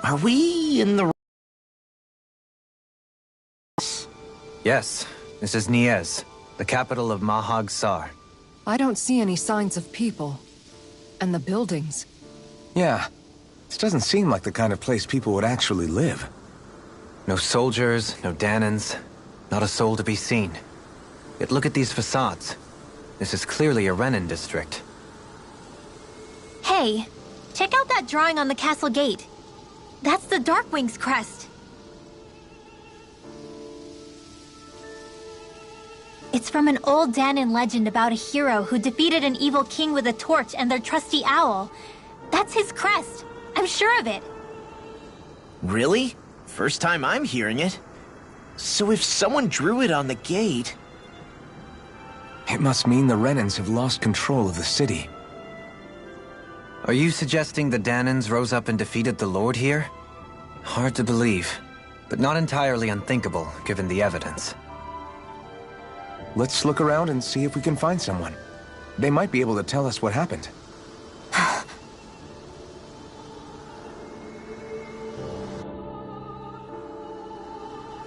Are we in the... Yes, this is Niez, the capital of Mahag Sar. I don't see any signs of people. And the buildings. Yeah. This doesn't seem like the kind of place people would actually live. No soldiers, no Danans, not a soul to be seen. Yet look at these facades. This is clearly a Renan district. Hey, check out that drawing on the castle gate. That's the Darkwing's crest. It's from an old Danan legend about a hero who defeated an evil king with a torch and their trusty owl. That's his crest. I'm sure of it. Really? First time I'm hearing it. So if someone drew it on the gate... It must mean the Renans have lost control of the city. Are you suggesting the Danans rose up and defeated the Lord here? Hard to believe, but not entirely unthinkable, given the evidence. Let's look around and see if we can find someone. They might be able to tell us what happened.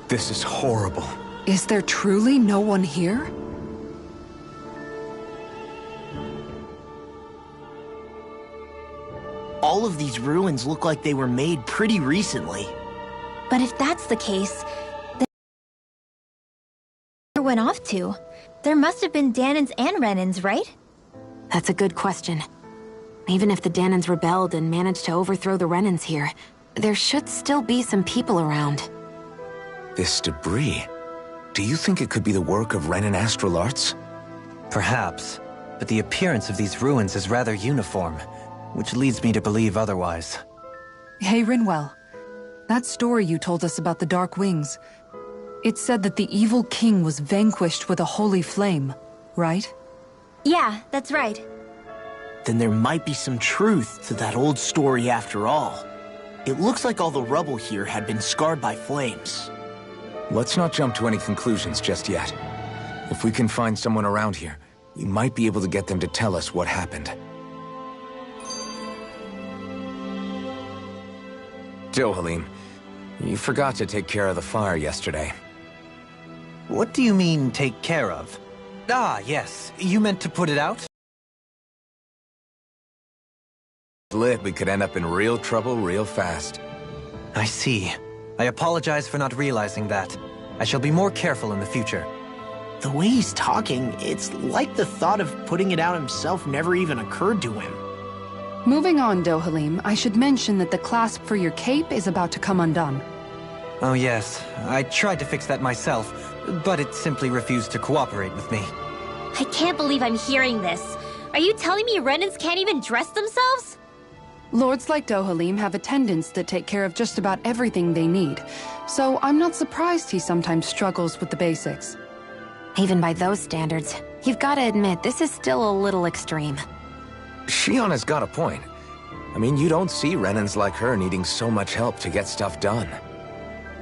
This is horrible. Is there truly no one here? All of these ruins look like they were made pretty recently. But if that's the case, then where went off to? There must have been Danans and Renans, right? That's a good question. Even if the Danans rebelled and managed to overthrow the Renans here, there should still be some people around. This debris... Do you think it could be the work of Renan astral arts? Perhaps, but the appearance of these ruins is rather uniform, which leads me to believe otherwise. Hey, Rinwell. That story you told us about the Dark Wings, it said that the evil king was vanquished with a holy flame, right? Yeah, that's right. Then there might be some truth to that old story after all. It looks like all the rubble here had been scarred by flames. Let's not jump to any conclusions just yet. If we can find someone around here, we might be able to get them to tell us what happened. Dohalim, you forgot to take care of the fire yesterday. What do you mean, take care of? Ah, yes. You meant to put it out? Lit, we could end up in real trouble real fast. I see. I apologize for not realizing that. I shall be more careful in the future. The way he's talking, it's like the thought of putting it out himself never even occurred to him. Moving on, Dohalim, I should mention that the clasp for your cape is about to come undone. Oh yes, I tried to fix that myself, but it simply refused to cooperate with me. I can't believe I'm hearing this. Are you telling me Renans can't even dress themselves? Lords like Dohalim have attendants that take care of just about everything they need, so I'm not surprised he sometimes struggles with the basics. Even by those standards, you've got to admit this is still a little extreme. Shionna's got a point. I mean, you don't see Renans like her needing so much help to get stuff done.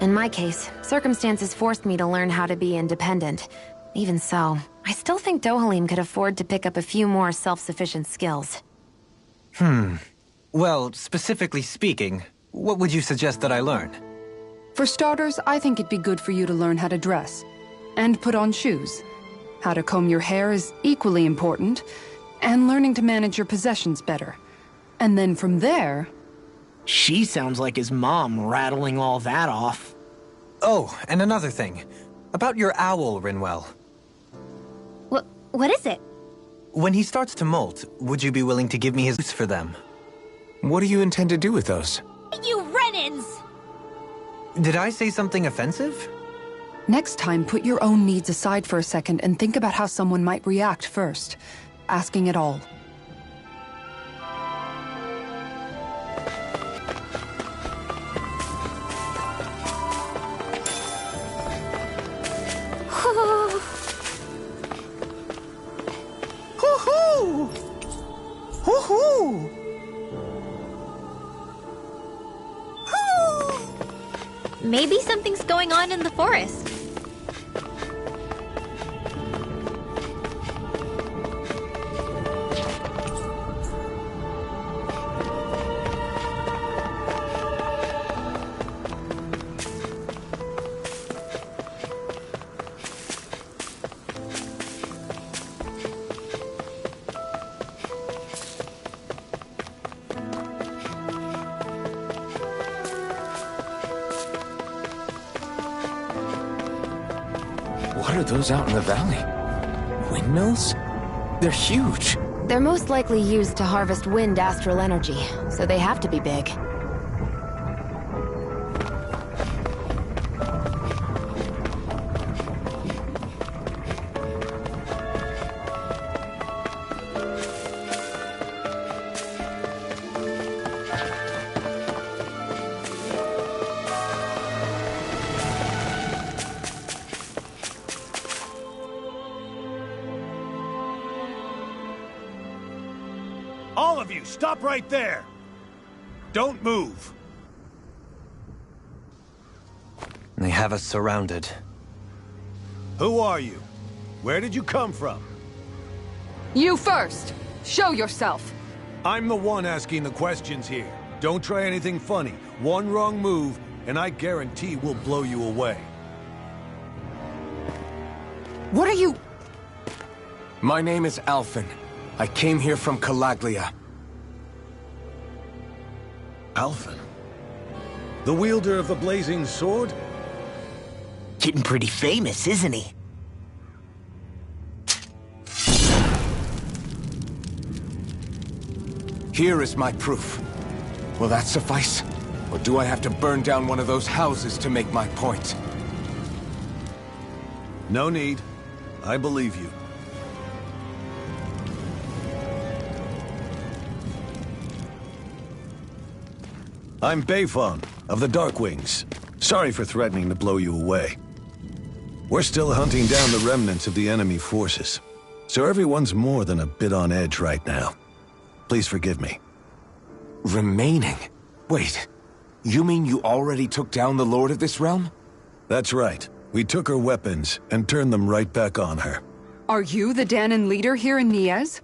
In my case, circumstances forced me to learn how to be independent. Even so, I still think Dohalim could afford to pick up a few more self-sufficient skills. Well, specifically speaking, what would you suggest that I learn? For starters, I think it'd be good for you to learn how to dress. And put on shoes. How to comb your hair is equally important. And learning to manage your possessions better. And then from there... She sounds like his mom rattling all that off. Oh, and another thing. About your owl, Rinwell. What is it? When he starts to molt, would you be willing to give me his use for them? What do you intend to do with those? You Renans! Did I say something offensive? Next time, put your own needs aside for a second and think about how someone might react first. Asking it all. Hoo-hoo! Hoo-hoo! Maybe something's going on in the forest. are those out in the valley? Windmills? They're huge. They're most likely used to harvest wind astral energy, so they have to be big. All of you, stop right there! Don't move! They have us surrounded. Who are you? Where did you come from? You first! Show yourself! I'm the one asking the questions here. Don't try anything funny. One wrong move, and I guarantee we'll blow you away. What are you... My name is Alphen. I came here from Calaglia. Alphen? The wielder of the blazing sword? Getting pretty famous, isn't he? Here is my proof. Will that suffice? Or do I have to burn down one of those houses to make my point? No need. I believe you. I'm Bayfon, of the Darkwings. Sorry for threatening to blow you away. We're still hunting down the remnants of the enemy forces, so everyone's more than a bit on edge right now. Please forgive me. Remaining? Wait, you mean you already took down the Lord of this realm? That's right. We took her weapons and turned them right back on her. Are you the Danon leader here in Niez?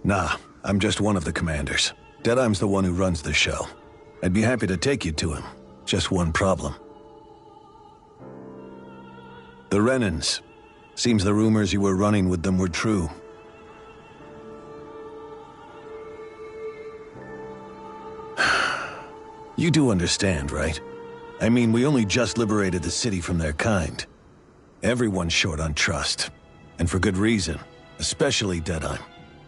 Nah, I'm just one of the commanders. Deadeye's the one who runs the show. I'd be happy to take you to him. Just one problem. The Renans. Seems the rumors you were running with them were true. You do understand, right? I mean, we only just liberated the city from their kind. Everyone's short on trust. And for good reason. Especially Deadeye.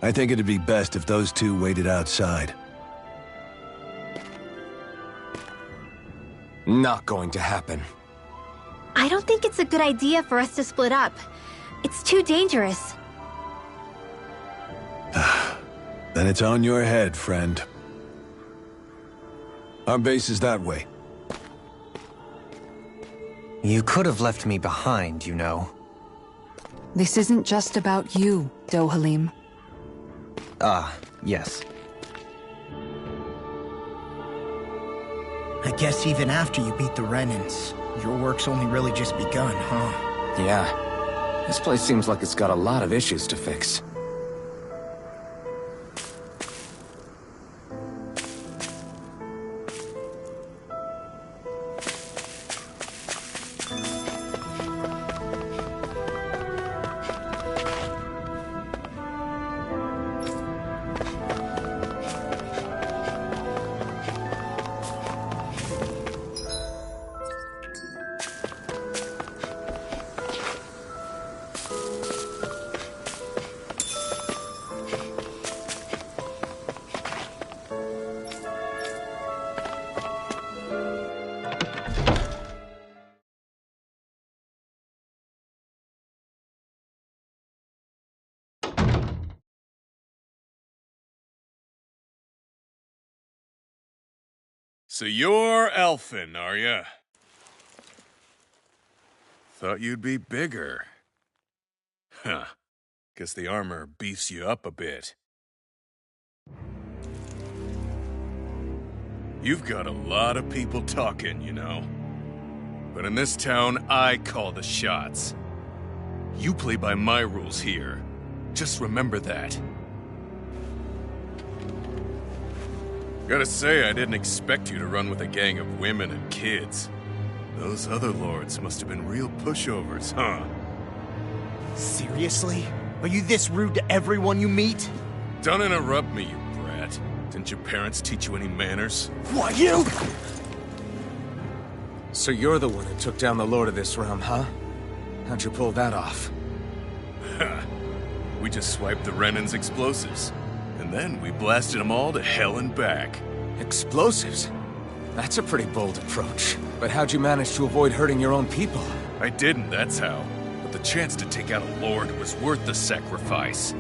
I think it'd be best if those two waited outside. Not going to happen. I don't think it's a good idea for us to split up. It's too dangerous. Then it's on your head, friend. Our base is that way. You could have left me behind, you know. This isn't just about you, Dohalim. Ah, yes. I guess even after you beat the Renans, your work's only really just begun, huh? Yeah. This place seems like it's got a lot of issues to fix. So you're Alphen, are ya? Thought you'd be bigger. Huh. Guess the armor beefs you up a bit. You've got a lot of people talking, you know. But in this town, I call the shots. You play by my rules here. Just remember that. Gotta say, I didn't expect you to run with a gang of women and kids. Those other lords must have been real pushovers, huh? Seriously? Are you this rude to everyone you meet? Don't interrupt me, you brat. Didn't your parents teach you any manners? What, you? So you're the one who took down the Lord of this realm, huh? How'd you pull that off? We just swiped the Renan's explosives. And then we blasted them all to hell and back. Explosives? That's a pretty bold approach. But how'd you manage to avoid hurting your own people? I didn't, that's how. But the chance to take out a lord was worth the sacrifice.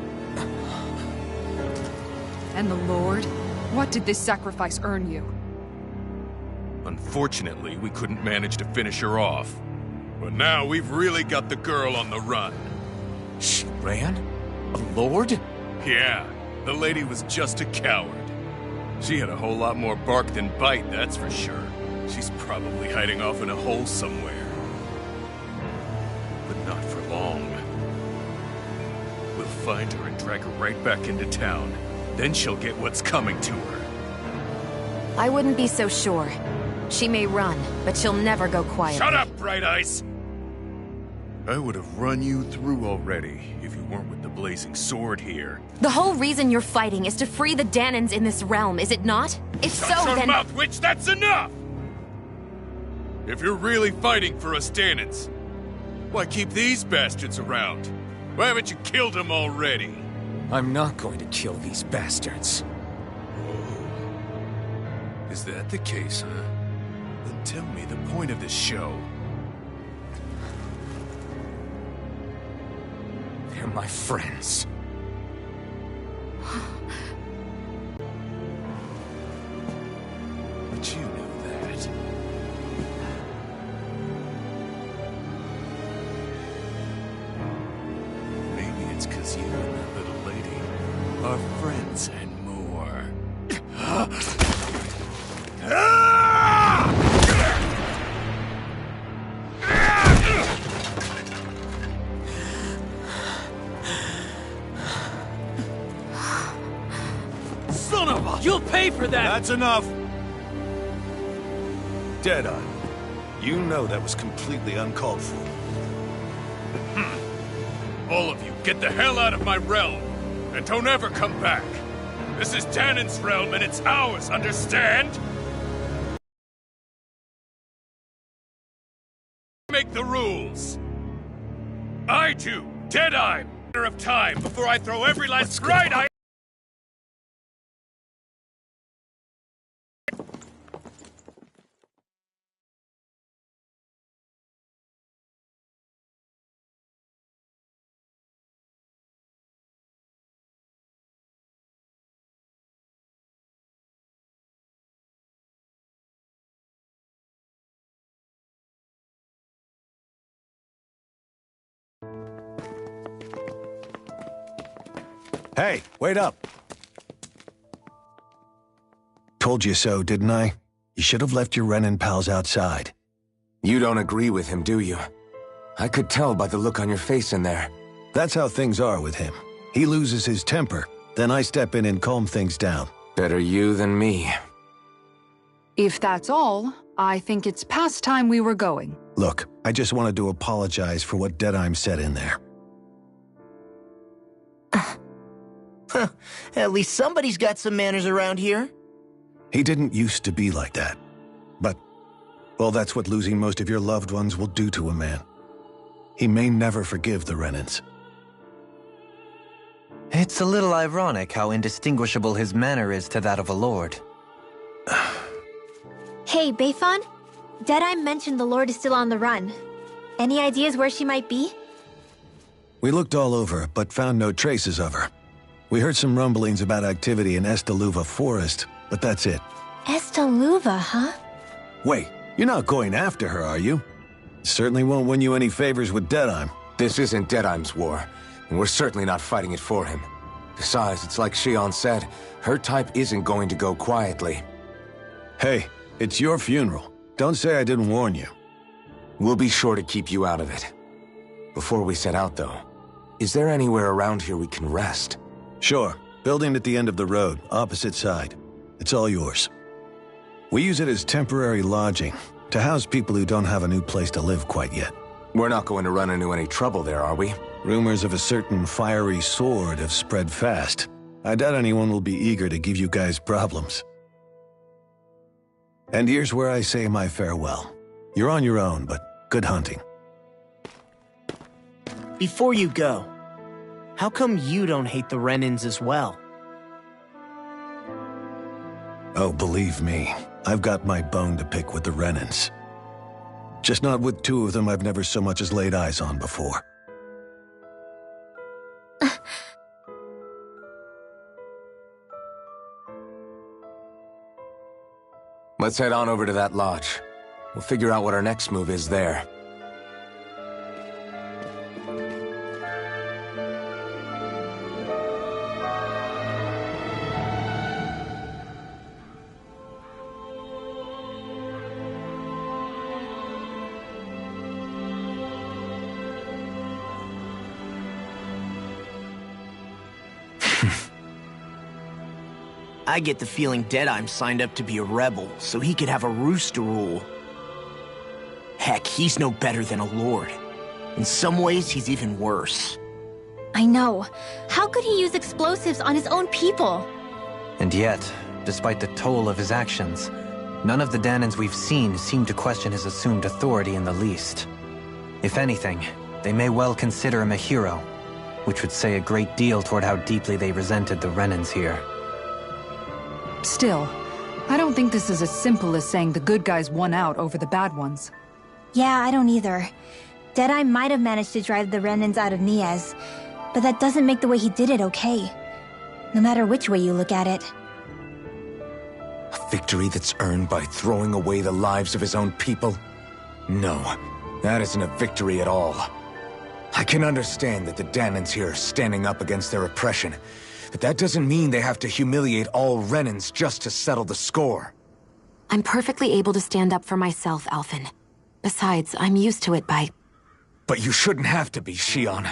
And the Lord? What did this sacrifice earn you? Unfortunately, we couldn't manage to finish her off. But now we've really got the girl on the run. She ran? A lord? Yeah, the lady was just a coward. She had a whole lot more bark than bite, that's for sure. She's probably hiding off in a hole somewhere. But not for long. We'll find her and drag her right back into town. Then she'll get what's coming to her. I wouldn't be so sure. She may run, but she'll never go quiet. Shut up, Bright Eyes! I would have run you through already if you weren't with the blazing sword here. The whole reason you're fighting is to free the Danans in this realm, is it not? If so, Shut your then— mouth, witch! That's enough! If you're really fighting for us Danans, why keep these bastards around? Why haven't you killed them already? I'm not going to kill these bastards. Oh. Is that the case, huh? Then tell me the point of this show. They're my friends. But you knew that. Maybe it's 'cause you and that little lady are friends and more. Son of a... You'll pay for that! That's enough! Deadeye, you know that was completely uncalled for. All of you, get the hell out of my realm! And don't ever come back! This is Danan's realm and it's ours, understand? Make the rules! I do! Deadeye! Matter of time before I throw every last Bright Eye— Hey, wait up! Told you so, didn't I? You should have left your Renan pals outside. You don't agree with him, do you? I could tell by the look on your face in there. That's how things are with him. He loses his temper, then I step in and calm things down. Better you than me. If that's all, I think it's past time we were going. Look, I just wanted to apologize for what Deadeye said in there. At least somebody's got some manners around here. He didn't used to be like that. But, well, that's what losing most of your loved ones will do to a man. He may never forgive the Renans. It's a little ironic how indistinguishable his manner is to that of a lord. Hey, Bayfon? Deadeye mentioned the Lord is still on the run. Any ideas where she might be? We looked all over, but found no traces of her. We heard some rumblings about activity in Estaluva Forest, but that's it. Estaluva, huh? Wait, you're not going after her, are you? Certainly won't win you any favors with Deadeye. This isn't Deadeye's war, and we're certainly not fighting it for him. Besides, it's like Shion said, her type isn't going to go quietly. Hey, it's your funeral. Don't say I didn't warn you. We'll be sure to keep you out of it. Before we set out, though, is there anywhere around here we can rest? Sure. Building at the end of the road, opposite side. It's all yours. We use it as temporary lodging, to house people who don't have a new place to live quite yet. We're not going to run into any trouble there, are we? Rumors of a certain fiery sword have spread fast. I doubt anyone will be eager to give you guys problems. And here's where I say my farewell. You're on your own, but good hunting. Before you go, how come you don't hate the Renans as well? Oh, believe me, I've got my bone to pick with the Renans. Just not with two of them I've never so much as laid eyes on before. Let's head on over to that lodge. We'll figure out what our next move is there. I get the feeling Deadeye's signed up to be a rebel, so he could have a roost to rule. Heck, he's no better than a lord. In some ways, he's even worse. I know. How could he use explosives on his own people? And yet, despite the toll of his actions, none of the Danans we've seen seem to question his assumed authority in the least. If anything, they may well consider him a hero, which would say a great deal toward how deeply they resented the Renans here. Still, I don't think this is as simple as saying the good guys won out over the bad ones. Yeah, I don't either. Deadeye might have managed to drive the Renans out of Niaz, but that doesn't make the way he did it okay. No matter which way you look at it. A victory that's earned by throwing away the lives of his own people? No, that isn't a victory at all. I can understand that the Danans here are standing up against their oppression, but that doesn't mean they have to humiliate all Renans just to settle the score. I'm perfectly able to stand up for myself, Alphen. Besides, I'm used to it by... But you shouldn't have to be, Shion.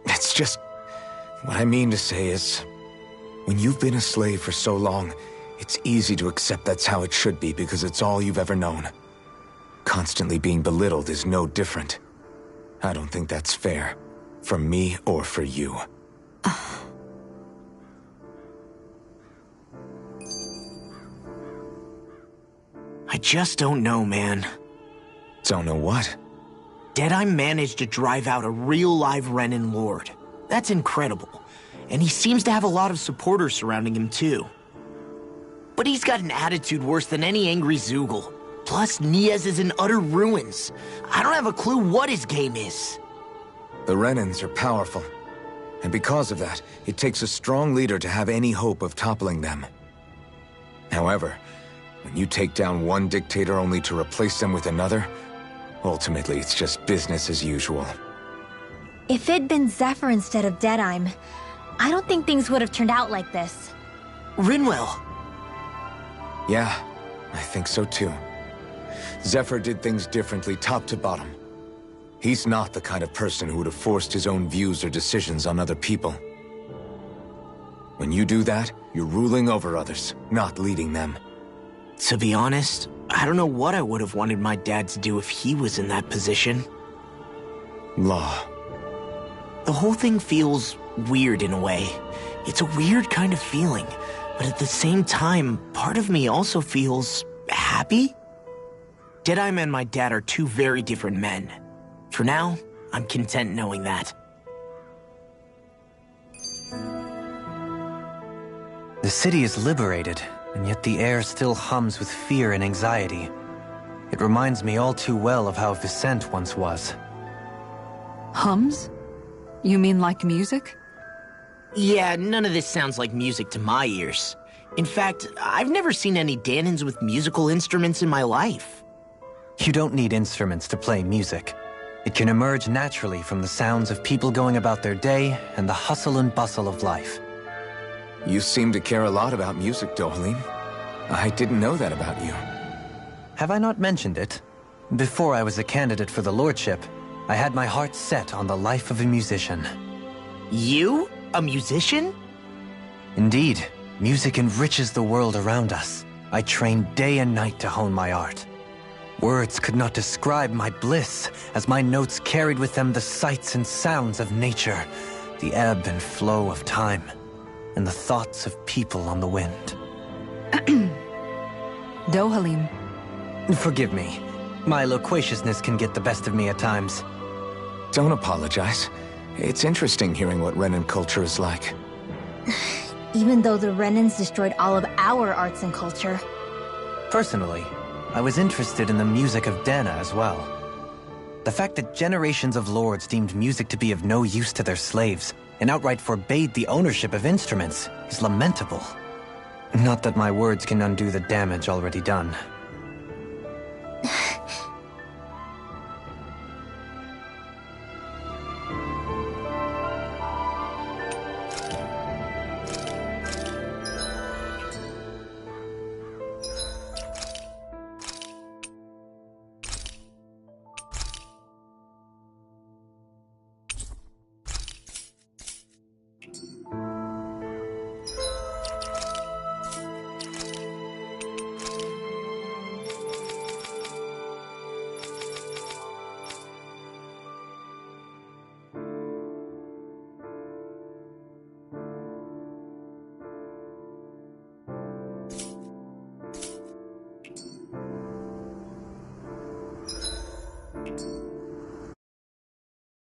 It's just... What I mean to say is... When you've been a slave for so long, it's easy to accept that's how it should be because it's all you've ever known. Constantly being belittled is no different. I don't think that's fair. For me or for you. I just don't know, man. Don't know what? Deadeye managed to drive out a real live Renan lord. That's incredible. And he seems to have a lot of supporters surrounding him, too. But he's got an attitude worse than any angry Zoogle. Plus, Niaz is in utter ruins. I don't have a clue what his game is. The Renans are powerful. And because of that, it takes a strong leader to have any hope of toppling them. However, when you take down one dictator only to replace them with another, ultimately it's just business as usual. If it'd been Zephyr instead of Deadeye, I don't think things would have turned out like this. Rinwell. Yeah, I think so too. Zephyr did things differently top to bottom. He's not the kind of person who would have forced his own views or decisions on other people. When you do that, you're ruling over others, not leading them. To be honest, I don't know what I would have wanted my dad to do if he was in that position. Law. The whole thing feels weird in a way. It's a weird kind of feeling, but at the same time, part of me also feels happy. Deadeye and my dad are two very different men. For now, I'm content knowing that. The city is liberated, and yet the air still hums with fear and anxiety. It reminds me all too well of how Vicente once was. Hums? You mean like music? Yeah, none of this sounds like music to my ears. In fact, I've never seen any Danans with musical instruments in my life. You don't need instruments to play music. It can emerge naturally from the sounds of people going about their day and the hustle and bustle of life. You seem to care a lot about music, Dohalim. I didn't know that about you. Have I not mentioned it? Before I was a candidate for the lordship, I had my heart set on the life of a musician. You? A musician? Indeed, music enriches the world around us. I trained day and night to hone my art. Words could not describe my bliss, as my notes carried with them the sights and sounds of nature, the ebb and flow of time, and the thoughts of people on the wind. Dohalim. Forgive me. My loquaciousness can get the best of me at times. Don't apologize. It's interesting hearing what Renan culture is like. Even though the Renans destroyed all of our arts and culture. Personally, I was interested in the music of Dana as well. The fact that generations of lords deemed music to be of no use to their slaves and outright forbade the ownership of instruments is lamentable. Not that my words can undo the damage already done.